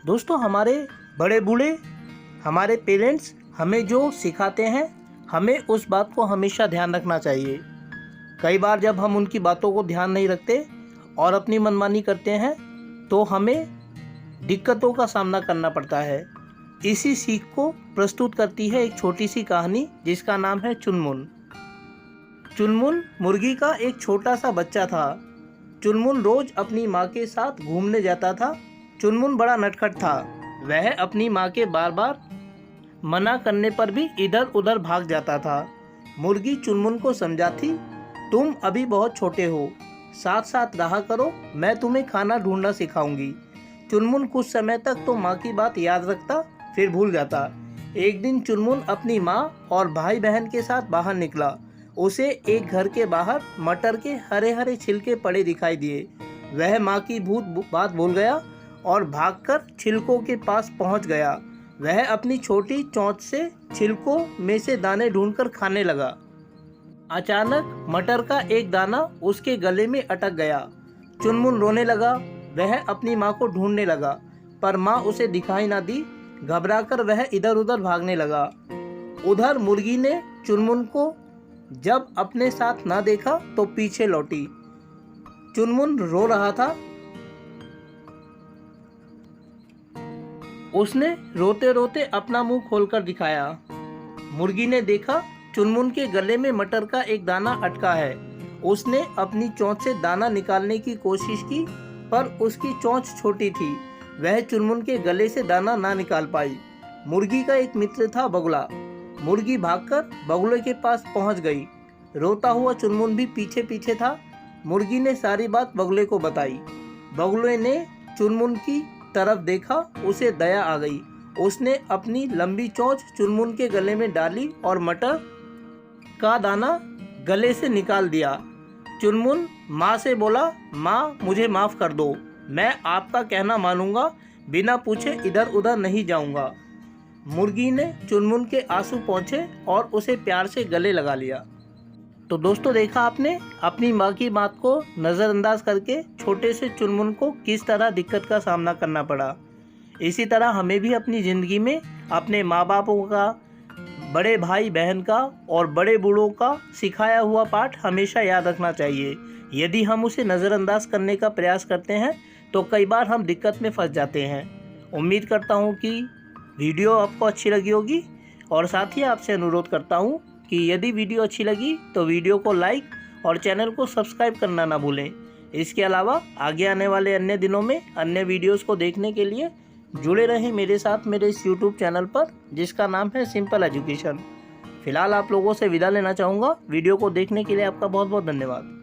दोस्तों, हमारे बड़े बूढ़े, हमारे पेरेंट्स हमें जो सिखाते हैं, हमें उस बात को हमेशा ध्यान रखना चाहिए। कई बार जब हम उनकी बातों को ध्यान नहीं रखते और अपनी मनमानी करते हैं तो हमें दिक्कतों का सामना करना पड़ता है। इसी सीख को प्रस्तुत करती है एक छोटी सी कहानी जिसका नाम है चुनमुन। चुनमुन मुर्गी का एक छोटा सा बच्चा था। चुनमुन रोज अपनी माँ के साथ घूमने जाता था। चुनमुन बड़ा नटखट था। वह अपनी माँ के बार बार मना करने पर भी इधर उधर भाग जाता था। मुर्गी चुनमुन को समझाती, तुम अभी बहुत छोटे हो, साथ साथ रहा करो, मैं तुम्हें खाना ढूंढना सिखाऊंगी। चुनमुन कुछ समय तक तो माँ की बात याद रखता, फिर भूल जाता। एक दिन चुनमुन अपनी माँ और भाई बहन के साथ बाहर निकला। उसे एक घर के बाहर मटर के हरे हरे छिलके पड़े दिखाई दिए। वह माँ की भूत बात भूल गया और भागकर छिलकों के पास पहुंच गया। वह अपनी छोटी चोंच से छिलकों में से दाने ढूंढकर खाने लगा। अचानक मटर का एक दाना उसके गले में अटक गया। चुनमुन रोने लगा। वह अपनी माँ को ढूंढने लगा, पर माँ उसे दिखाई ना दी। घबराकर वह इधर उधर भागने लगा। उधर मुर्गी ने चुनमुन को जब अपने साथ ना देखा तो पीछे लौटी। चुनमुन रो रहा था। उसने रोते रोते अपना मुंह खोलकर दिखाया। मुर्गी ने देखा चुनमुन के गले में मटर का एक दाना अटका है। उसने अपनी चोंच से दाना निकालने की कोशिश की, पर उसकी चोंच छोटी थी। वह चुनमुन के गले से दाना ना निकाल पाई। मुर्गी का एक मित्र था बगुला। मुर्गी भागकर बगुले के पास पहुंच गई। रोता हुआ चुनमुन भी पीछे पीछे था। मुर्गी ने सारी बात बगुले को बताई। बगुले ने चुनमुन की तरफ देखा, उसे दया आ गई। उसने अपनी लंबी चोंच चुनमुन के गले में डाली और मटर का दाना गले से निकाल दिया। चुनमुन माँ से बोला, माँ मुझे माफ़ कर दो, मैं आपका कहना मानूंगा, बिना पूछे इधर उधर नहीं जाऊंगा। मुर्गी ने चुनमुन के आंसू पोंछे और उसे प्यार से गले लगा लिया। तो दोस्तों, देखा आपने अपनी माँ की बात को नज़रअंदाज करके छोटे से चुनमुन को किस तरह दिक्कत का सामना करना पड़ा। इसी तरह हमें भी अपनी ज़िंदगी में अपने माँ बापों का, बड़े भाई बहन का और बड़े बूढ़ों का सिखाया हुआ पाठ हमेशा याद रखना चाहिए। यदि हम उसे नज़रअंदाज करने का प्रयास करते हैं तो कई बार हम दिक्कत में फंस जाते हैं। उम्मीद करता हूँ कि वीडियो आपको अच्छी लगी होगी और साथ ही आपसे अनुरोध करता हूँ कि यदि वीडियो अच्छी लगी तो वीडियो को लाइक और चैनल को सब्सक्राइब करना ना भूलें। इसके अलावा आगे आने वाले अन्य दिनों में अन्य वीडियोस को देखने के लिए जुड़े रहें मेरे साथ मेरे इस यूट्यूब चैनल पर, जिसका नाम है सिंपल एजुकेशन। फिलहाल आप लोगों से विदा लेना चाहूँगा। वीडियो को देखने के लिए आपका बहुत बहुत धन्यवाद।